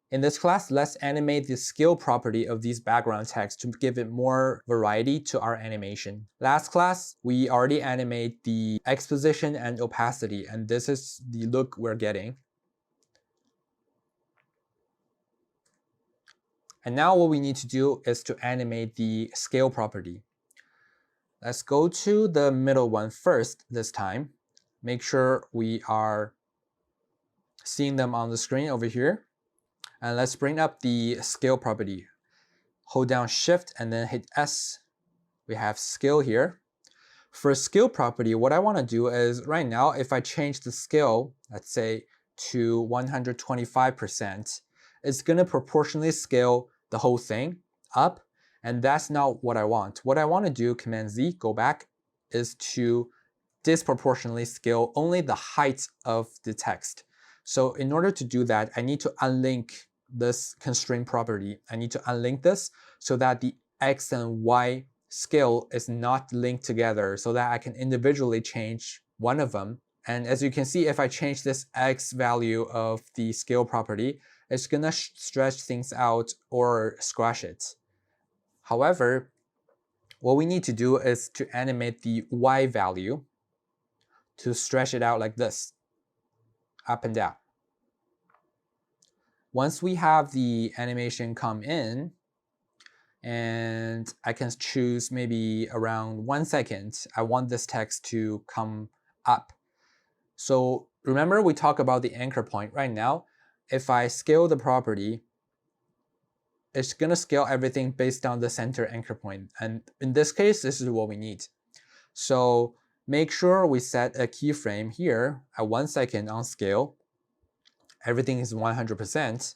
In this class, let's animate the scale property of these background text to give it more variety to our animation. Last class, we already animate the exposition and opacity, and this is the look we're getting. And now what we need to do is to animate the scale property. Let's go to the middle one first this time. Make sure we are seeing them on the screen over here. And let's bring up the scale property. Hold down Shift and then hit S. We have scale here. For scale property, what I want to do is right now, if I change the scale, let's say to 125%, it's going to proportionally scale the whole thing up. And that's not what I want. What I want to do, Command Z, go back, is to disproportionately scale only the height of the text. So in order to do that, I need to unlink this constraint property. I need to unlink this so that the X and Y scale is not linked together so that I can individually change one of them. And as you can see, if I change this X value of the scale property, it's gonna stretch things out or squash it. However, what we need to do is to animate the Y value to stretch it out like this, up and down. Once we have the animation come in, and I can choose maybe around 1 second, I want this text to come up. So remember we talked about the anchor point. Right now, if I scale the property, it's going to scale everything based on the center anchor point. And in this case, this is what we need. So make sure we set a keyframe here at 1 second on scale. Everything is 100%.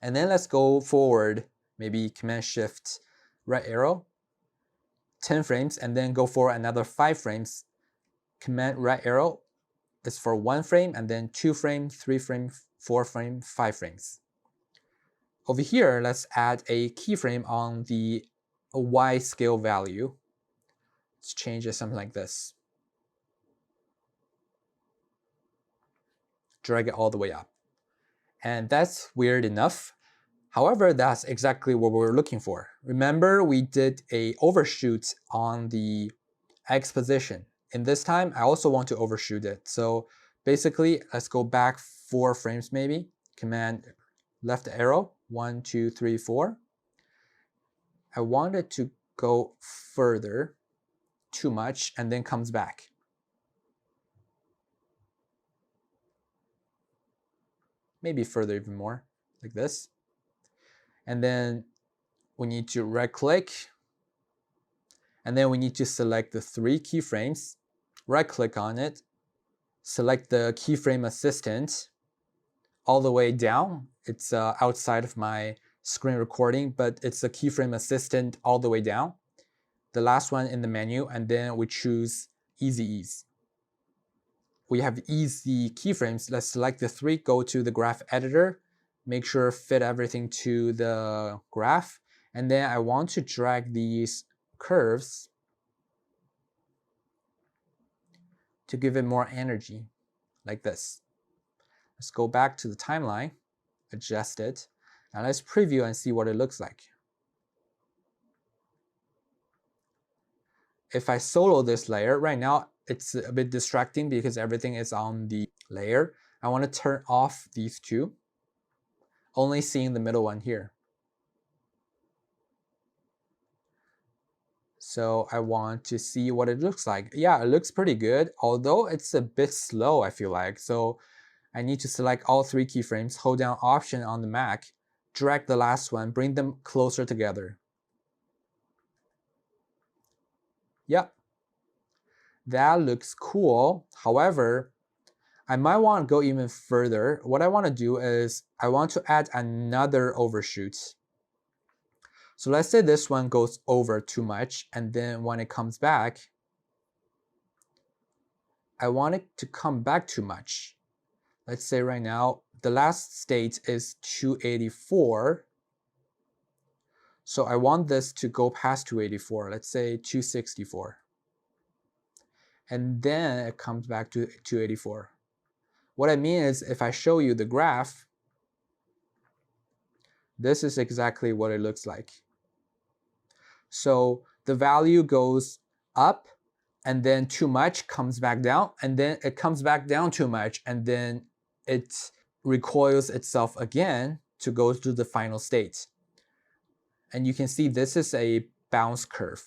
And then let's go forward, maybe Command Shift right arrow, 10 frames, and then go for another 5 frames. Command right arrow is for 1 frame, and then 2 frames, 3 frames, 4 frames, 5 frames. Over here, let's add a keyframe on the Y scale value. Let's change it something like this. Drag it all the way up. And that's weird enough. However, that's exactly what we're looking for. Remember, we did a overshoot on the X position. In this time, I also want to overshoot it. So basically, let's go back 4 frames maybe. Command left arrow, 1, 2, 3, 4. I want it to go further, too much, and then comes back. Maybe further even more, like this. And then we need to right click, and then we need to select the 3 keyframes, right click on it, select the keyframe assistant all the way down. It's outside of my screen recording, but it's a keyframe assistant all the way down. The last one in the menu, and then we choose Easy Ease. We have easy keyframes. Let's select the 3, go to the graph editor, make sure fit everything to the graph, and then I want to drag these curves to give it more energy, like this. Let's go back to the timeline, adjust it, and let's preview and see what it looks like. If I solo this layer, right now it's a bit distracting because everything is on the layer. I want to turn off these 2, only seeing the middle one here. So I want to see what it looks like. Yeah, it looks pretty good, although it's a bit slow, I feel like. So I need to select all 3 keyframes, hold down Option on the Mac, drag the last one, bring them closer together. Yep, that looks cool. However, I might want to go even further. What I want to do is I want to add another overshoot. So let's say this one goes over too much, and then when it comes back, I want it to come back too much. Let's say right now, the last state is 284. So I want this to go past 284, let's say 264. And then it comes back to 284. What I mean is if I show you the graph, This is exactly what it looks like. So the value goes up, and then too much comes back down, and then it comes back down too much, and then it recoils itself again to go to the final state. And you can see this is a bounce curve.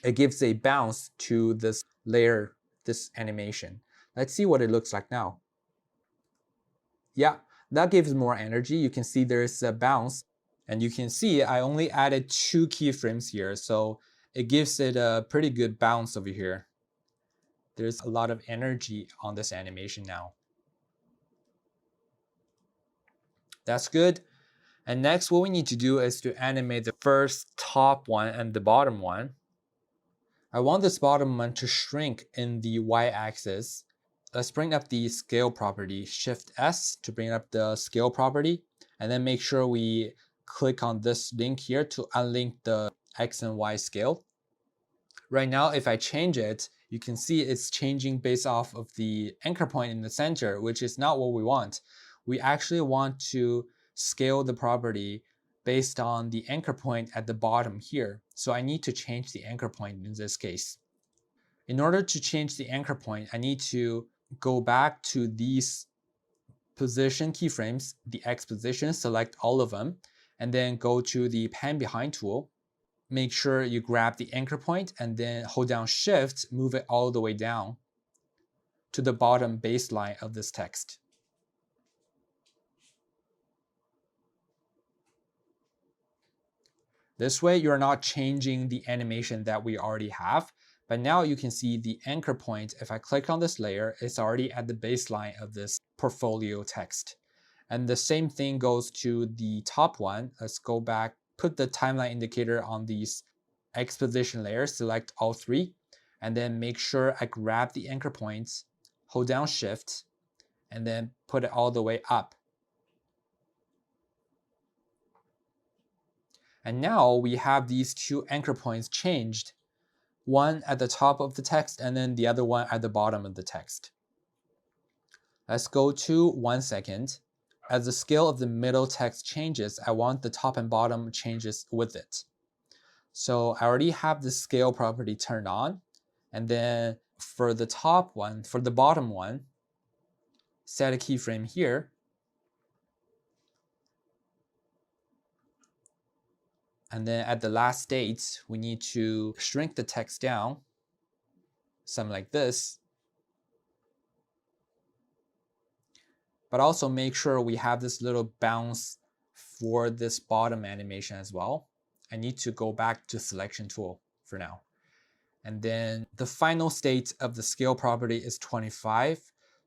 It gives a bounce to this layer, this animation. Let's see what it looks like now. Yeah, that gives more energy. You can see there's a bounce, and you can see I only added 2 keyframes here, so it gives it a pretty good bounce over here. There's a lot of energy on this animation now. That's good. And next, what we need to do is to animate the first top one and the bottom one. I want this bottom one to shrink in the y-axis. Let's bring up the scale property, Shift S to bring up the scale property, and then make sure we click on this link here to unlink the X and Y scale. Right now, if I change it, you can see it's changing based off of the anchor point in the center, which is not what we want. We actually want to scale the property based on the anchor point at the bottom here. So I need to change the anchor point in this case. In order to change the anchor point, I need to go back to these position keyframes, the X position, select all of them, and then go to the pan behind tool. Make sure you grab the anchor point and then hold down Shift, move it all the way down to the bottom baseline of this text. This way, you're not changing the animation that we already have, but now you can see the anchor point. If I click on this layer, it's already at the baseline of this portfolio text. And the same thing goes to the top one. Let's go back, put the timeline indicator on these X position layers, select all 3, and then make sure I grab the anchor points, hold down Shift, and then put it all the way up. And now we have these 2 anchor points changed, one at the top of the text and then the other one at the bottom of the text. Let's go to 1 second. As the scale of the middle text changes, I want the top and bottom changes with it. So I already have the scale property turned on. And then for the top one, for the bottom one, set a keyframe here. And then at the last state, we need to shrink the text down, something like this. But also make sure we have this little bounce for this bottom animation as well. I need to go back to selection tool for now. And then the final state of the scale property is 25.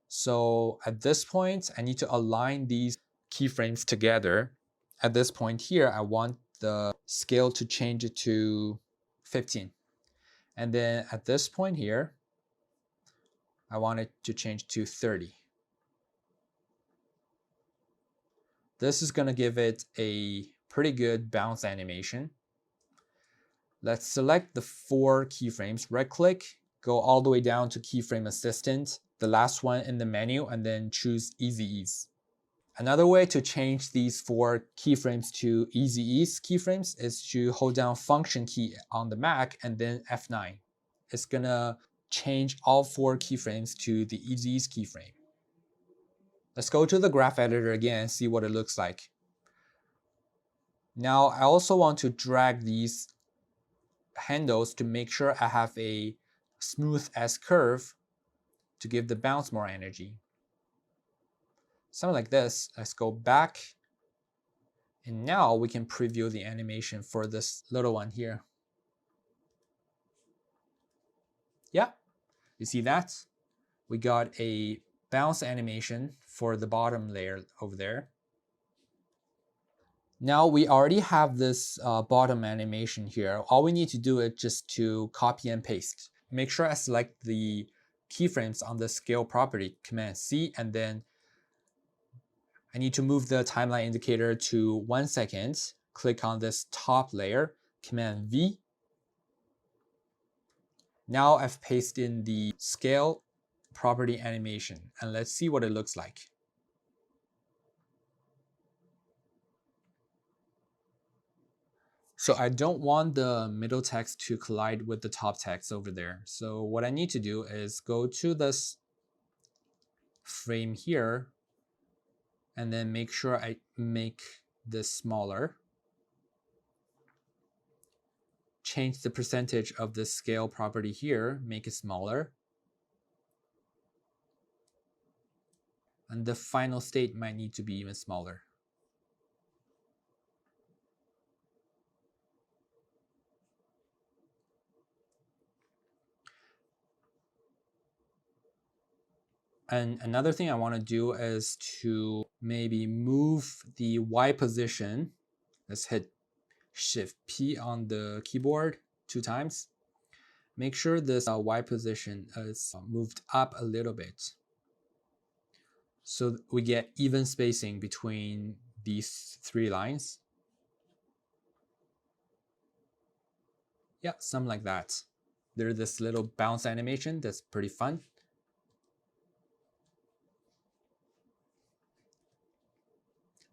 So at this point, I need to align these keyframes together. At this point here, I want the scale to change it to 15. And then at this point here, I want it to change to 30. This is going to give it a pretty good bounce animation. Let's select the 4 keyframes, right click, go all the way down to keyframe assistant, the last one in the menu, and then choose Easy Ease. Another way to change these 4 keyframes to Easy Ease keyframes is to hold down Function key on the Mac and then F9. It's gonna change all 4 keyframes to the Easy Ease keyframe. Let's go to the graph editor again and see what it looks like. Now I also want to drag these handles to make sure I have a smooth S curve to give the bounce more energy. Something like this. Let's go back. And now we can preview the animation for this little one here. Yeah, you see that? We got a bounce animation for the bottom layer over there. Now we already have this bottom animation here. All we need to do is just to copy and paste. Make sure I select the keyframes on the scale property, Command C, and then I need to move the timeline indicator to 1 second. Click on this top layer, Command V. Now I've pasted in the scale property animation, and let's see what it looks like. So I don't want the middle text to collide with the top text over there. So what I need to do is go to this frame here and then make sure I make this smaller. Change the percentage of the scale property here, make it smaller. And the final state might need to be even smaller. And another thing I want to do is to maybe move the Y position. Let's hit Shift P on the keyboard 2 times. Make sure this Y position is moved up a little bit, so we get even spacing between these 3 lines. Yeah, something like that. There's this little bounce animation that's pretty fun.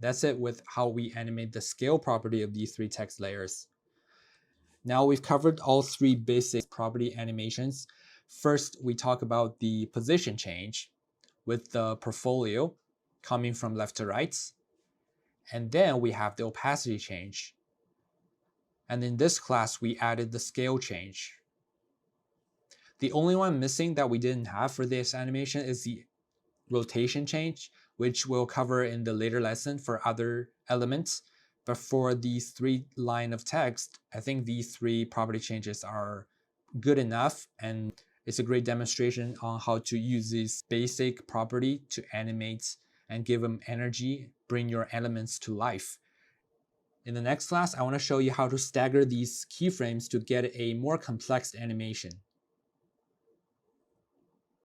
That's it with how we animate the scale property of these 3 text layers. Now we've covered all 3 basic property animations. First, we talk about the position change with the portfolio coming from left to right. And then we have the opacity change. And in this class, we added the scale change. The only one missing that we didn't have for this animation is the rotation change, which we'll cover in the later lesson for other elements. But for these 3 line of text, I think these 3 property changes are good enough, and it's a great demonstration on how to use this basic property to animate and give them energy, bring your elements to life. In the next class, I want to show you how to stagger these keyframes to get a more complex animation.